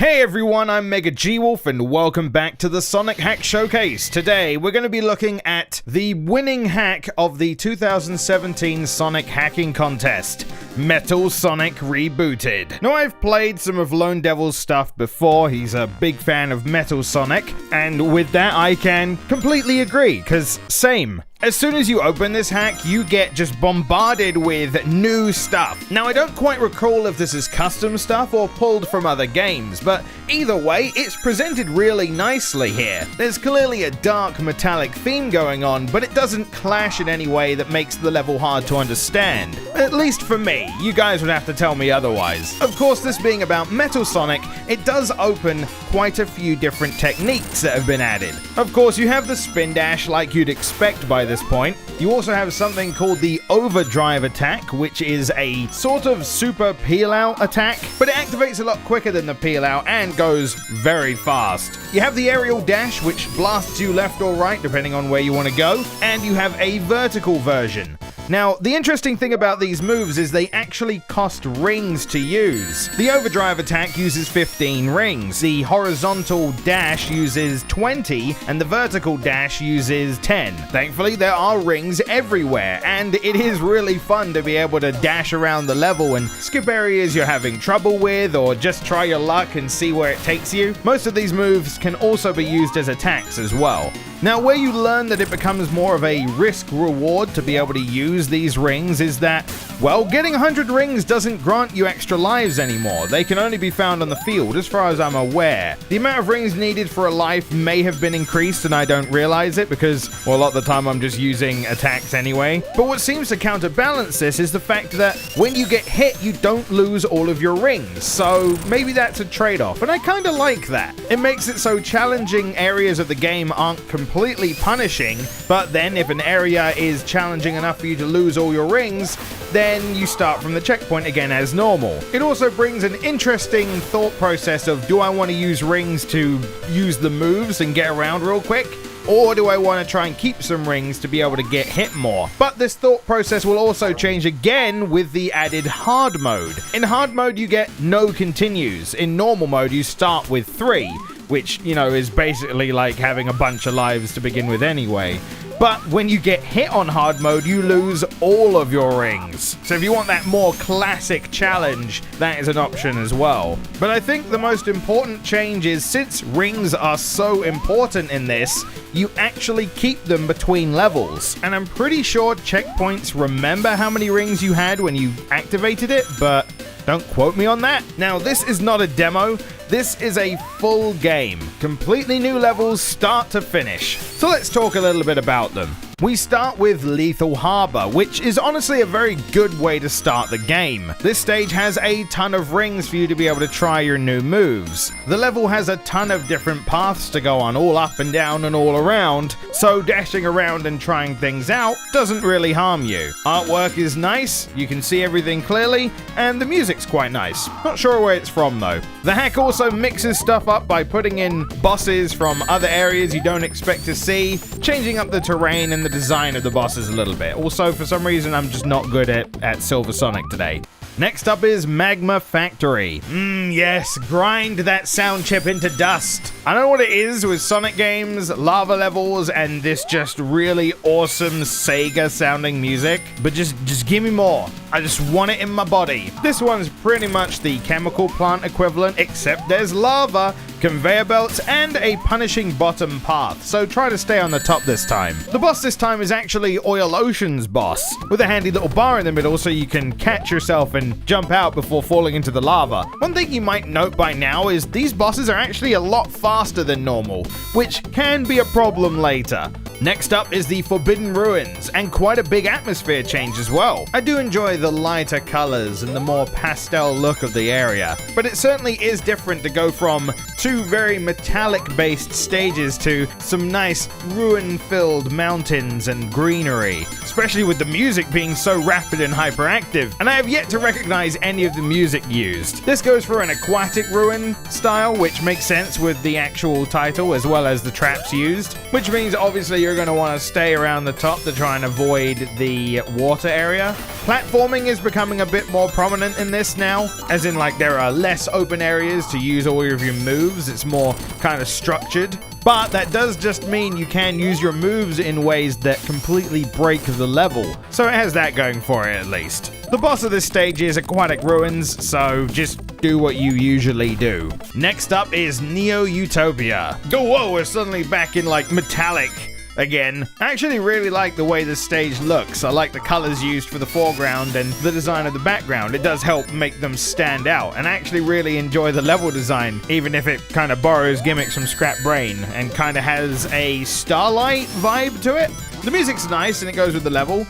Hey everyone, I'm MegaGWolf and welcome back to the Sonic Hack Showcase. Today we're going to be looking at the winning hack of the 2017 Sonic Hacking Contest, Metal Sonic Rebooted. Now I've played some of Lone Devil's stuff before, he's a big fan of Metal Sonic, and with that I can completely agree, cause same. As soon as you open this hack, you get just bombarded with new stuff. Now, I don't quite recall if this is custom stuff or pulled from other games, but either way, it's presented really nicely here. There's clearly a dark metallic theme going on, but it doesn't clash in any way that makes the level hard to understand. At least for me, you guys would have to tell me otherwise. Of course, this being about Metal Sonic, it does open quite a few different techniques that have been added. Of course, you have the spin dash like you'd expect by this point. You also have something called the overdrive attack, which is a sort of super peel out attack, but it activates a lot quicker than the peel out and goes very fast. You have the aerial dash, which blasts you left or right depending on where you want to go, and you have a vertical version. Now, the interesting thing about these moves is they actually cost rings to use. The overdrive attack uses 15 rings, the horizontal dash uses 20, and the vertical dash uses 10. Thankfully, there are rings everywhere, and it is really fun to be able to dash around the level and skip areas you're having trouble with, or just try your luck and see where it takes you. Most of these moves can also be used as attacks as well. Now, where you learn that it becomes more of a risk-reward to be able to use these rings is that, well, getting 100 rings doesn't grant you extra lives anymore. They can only be found on the field, as far as I'm aware. The amount of rings needed for a life may have been increased and I don't realize it because, well, a lot of the time I'm just using attacks anyway. But what seems to counterbalance this is the fact that when you get hit, you don't lose all of your rings. So maybe that's a trade-off, and I kind of like that. It makes it so challenging areas of the game aren't completely punishing, but then if an area is challenging enough for you to lose all your rings, then you start from the checkpoint again as normal. It also brings an interesting thought process of, do I want to use rings to use the moves and get around real quick? Or do I want to try and keep some rings to be able to get hit more? But this thought process will also change again with the added hard mode. In hard mode, you get no continues. In normal mode, you start with 3, which, you know, is basically like having a bunch of lives to begin with anyway. But when you get hit on hard mode, you lose all of your rings. So if you want that more classic challenge, that is an option as well. But I think the most important change is, since rings are so important in this, you actually keep them between levels. And I'm pretty sure checkpoints remember how many rings you had when you activated it, but don't quote me on that. Now, this is not a demo. This is a full game. Completely new levels start to finish. So let's talk a little bit about them. We start with Lethal Harbor, which is honestly a very good way to start the game. This stage has a ton of rings for you to be able to try your new moves. The level has a ton of different paths to go on, all up and down and all around, so dashing around and trying things out doesn't really harm you. Artwork is nice, you can see everything clearly, and the music's quite nice. Not sure where it's from though. The hack also mixes stuff up by putting in bosses from other areas you don't expect to see, changing up the terrain and the design of the bosses a little bit. Also, for some reason, I'm just not good at Silver Sonic today. Next up is Magma Factory. Yes, grind that sound chip into dust. I don't know what it is with Sonic games, lava levels, and this just really awesome Sega sounding music, but just give me more. I just want it in my body. This one's pretty much the chemical plant equivalent, except there's lava, conveyor belts, and a punishing bottom path, so try to stay on the top this time. The boss this time is actually Oil Ocean's boss, with a handy little bar in the middle so you can catch yourself and jump out before falling into the lava. One thing you might note by now is these bosses are actually a lot faster than normal, which can be a problem later. Next up is the Forbidden Ruins, and quite a big atmosphere change as well. I do enjoy the lighter colors and the more pastel look of the area, but it certainly is different to go from 2 very metallic-based stages to some nice ruin-filled mountains and greenery, especially with the music being so rapid and hyperactive, and I have yet to recognize any of the music used. This goes for an aquatic ruin style, which makes sense with the actual title as well as the traps used, which means obviously you're you're going to want to stay around the top to try and avoid the water area. Platforming is becoming a bit more prominent in this now, as in like there are less open areas to use all of your moves. It's more kind of structured. But that does just mean you can use your moves in ways that completely break the level. So it has that going for it at least. The boss of this stage is Aquatic Ruins, so just do what you usually do. Next up is Neo Utopia. Oh, whoa, we're suddenly back in like metallic again. I actually really like the way this stage looks. I like the colors used for the foreground and the design of the background. It does help make them stand out, and I actually really enjoy the level design, even if it kind of borrows gimmicks from Scrap Brain and kind of has a Starlight vibe to it. The music's nice and it goes with the level.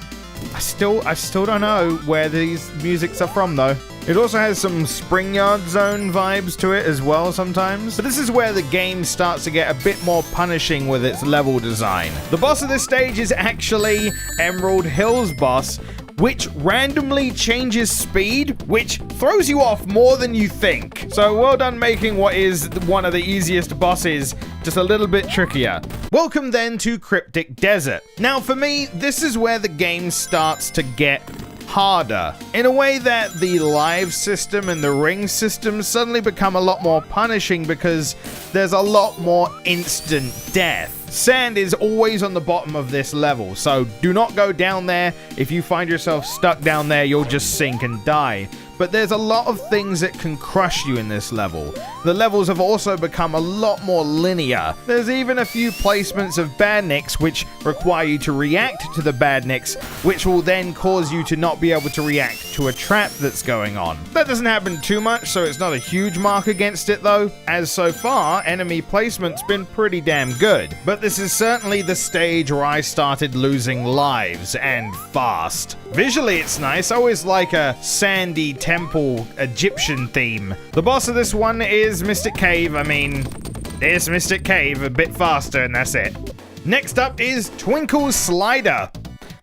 I still don't know where these musics are from though. It also has some Spring Yard Zone vibes to it as well sometimes. But this is where the game starts to get a bit more punishing with its level design. The boss of this stage is actually Emerald Hill's boss, which randomly changes speed, which throws you off more than you think. So well done making what is one of the easiest bosses just a little bit trickier. Welcome then to Cryptic Desert. Now for me, this is where the game starts to get harder, in a way that the live system and the ring system suddenly become a lot more punishing because there's a lot more instant death. Sand is always on the bottom of this level, so do not go down there. If you find yourself stuck down there, you'll just sink and die. But there's a lot of things that can crush you in this level. The levels have also become a lot more linear. There's even a few placements of badniks which require you to react to the badniks, which will then cause you to not be able to react to a trap that's going on. That doesn't happen too much, so it's not a huge mark against it though, as so far, enemy placement's been pretty damn good. But this is certainly the stage where I started losing lives, and fast. Visually it's nice. I always like a sandy temple Egyptian theme. The boss of this one is Mystic Cave. I mean, it's Mystic Cave a bit faster and that's it. Next up is Twinkle Slider.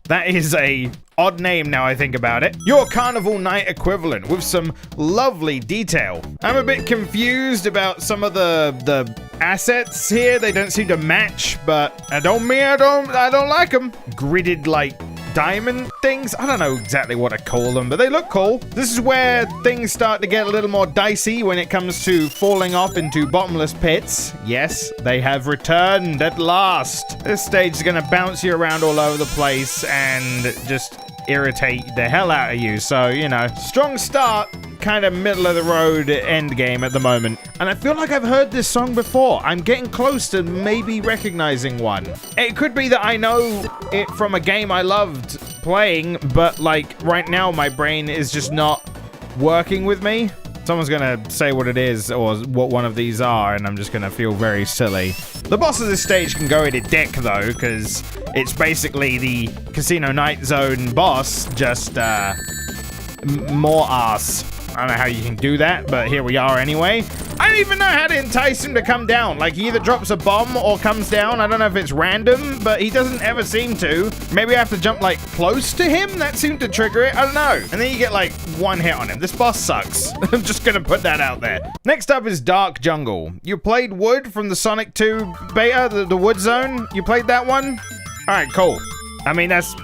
That is a odd name now I think about it. Your Carnival Night equivalent with some lovely detail. I'm a bit confused about some of the assets here. They don't seem to match, but I don't like them. Gridded like diamond things. I don't know exactly what to call them, but they look cool. This is where things start to get a little more dicey when it comes to falling off into bottomless pits. Yes, they have returned at last. This stage is going to bounce you around all over the place and just irritate the hell out of you. So, you know, strong start, kind of middle of the road end game at the moment. And I feel like I've heard this song before. I'm getting close to maybe recognizing one. It could be that I know it from a game I loved playing, but like right now my brain is just not working with me. Someone's gonna say what it is or what one of these are, and I'm just gonna feel very silly. The boss of this stage can go into dick though, because it's basically the Casino Night Zone boss, just more ass. I don't know how you can do that, but here we are anyway. I don't even know how to entice him to come down. Like, he either drops a bomb or comes down. I don't know if it's random, but he doesn't ever seem to. Maybe I have to jump, like, close to him? That seemed to trigger it. I don't know. And then you get, like, one hit on him. This boss sucks. I'm just gonna put that out there. Next up is Dark Jungle. You played Wood from the Sonic 2 beta, the Wood Zone? You played that one? All right, cool. I mean, that's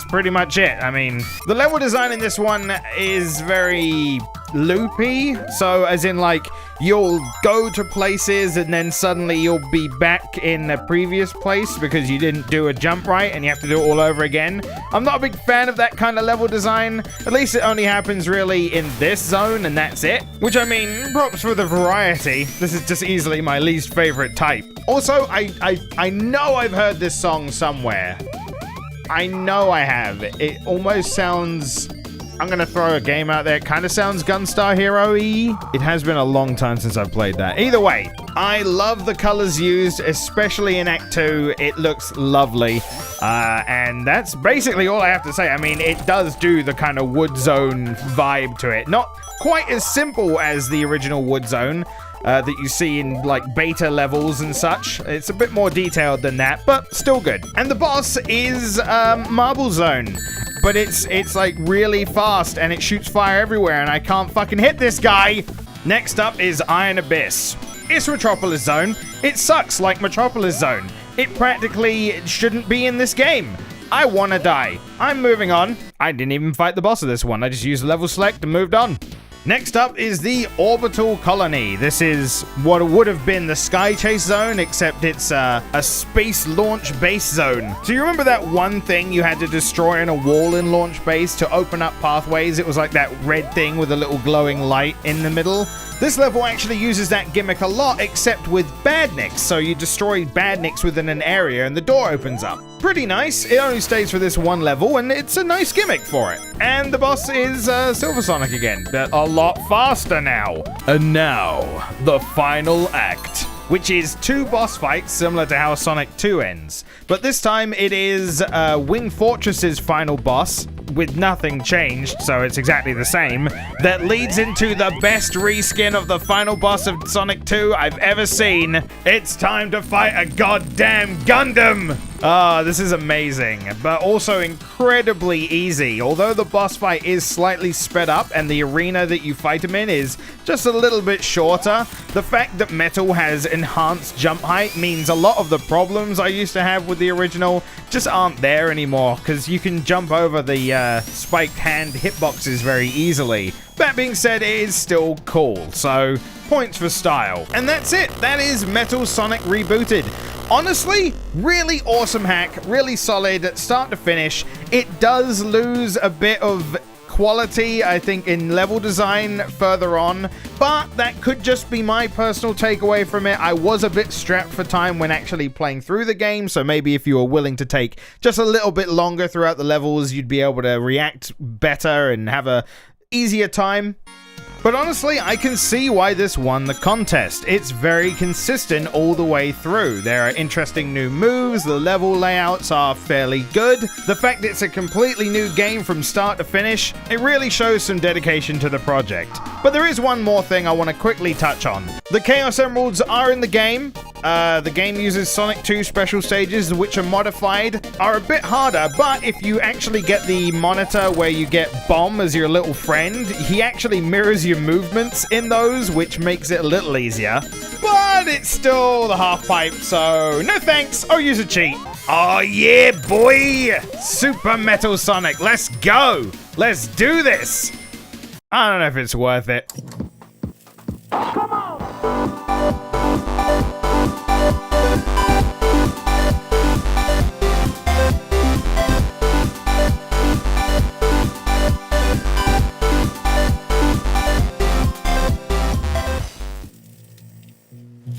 pretty much it. I mean, the level design in this one is very loopy. So as in like you'll go to places and then suddenly you'll be back in a previous place because you didn't do a jump right and you have to do it all over again. I'm not a big fan of that kind of level design. At least it only happens really in this zone and that's it. Which I mean, props for the variety. This is just easily my least favorite type. Also, I know I've heard this song somewhere. I know I have. It almost sounds... I'm gonna throw a game out there. It kind of sounds Gunstar Hero-y. It has been a long time since I've played that. Either way, I love the colors used, especially in Act 2. It looks lovely. And that's basically all I have to say. I mean, it does do the kind of Wood Zone vibe to it. Not quite as simple as the original Wood Zone that you see in like beta levels and such. It's a bit more detailed than that, but still good. And the boss is Marble Zone. But it's like really fast and it shoots fire everywhere and I can't fucking hit this guy. Next up is Iron Abyss. It's Metropolis Zone. It sucks like Metropolis Zone. It practically shouldn't be in this game. I wanna die. I'm moving on. I didn't even fight the boss of this one. I just used level select and moved on. Next up is the Orbital Colony. This is what would have been the Sky Chase Zone, except it's a space launch base zone. So you remember that one thing you had to destroy in a wall in launch base to open up pathways? It was like that red thing with a little glowing light in the middle. This level actually uses that gimmick a lot, except with badniks. So you destroy badniks within an area and the door opens up. Pretty nice. It only stays for this one level, and it's a nice gimmick for it. And the boss is Silver Sonic again, but a lot faster now. And now, the final act, which is 2 boss fights similar to how Sonic 2 ends. But this time it is Wing Fortress's final boss, with nothing changed, so it's exactly the same, that leads into the best reskin of the final boss of Sonic 2 I've ever seen. It's time to fight a goddamn Gundam! Ah, this is amazing, but also incredibly easy. Although the boss fight is slightly sped up and the arena that you fight him in is just a little bit shorter, the fact that Metal has enhanced jump height means a lot of the problems I used to have with the original just aren't there anymore, because you can jump over the spiked hand hitboxes very easily. That being said, it is still cool, so points for style. And that's it. That is Metal Sonic Rebooted. Honestly, really awesome hack, really solid, start to finish. It does lose a bit of quality, I think, in level design further on, but that could just be my personal takeaway from it. I was a bit strapped for time when actually playing through the game, so maybe if you were willing to take just a little bit longer throughout the levels, you'd be able to react better and have a easier time. But honestly, I can see why this won the contest. It's very consistent all the way through. There are interesting new moves, the level layouts are fairly good. The fact it's a completely new game from start to finish, it really shows some dedication to the project. But there is one more thing I want to quickly touch on. The Chaos Emeralds are in the game. The game uses Sonic 2 special stages, which are modified, are a bit harder, but if you actually get the monitor where you get Bomb as your little friend, he actually mirrors your movements in those, which makes it a little easier. But it's still the half pipe, so no thanks, I'll use a cheat. Oh yeah, boy! Super Metal Sonic, let's go! Let's do this! I don't know if it's worth it. Come on!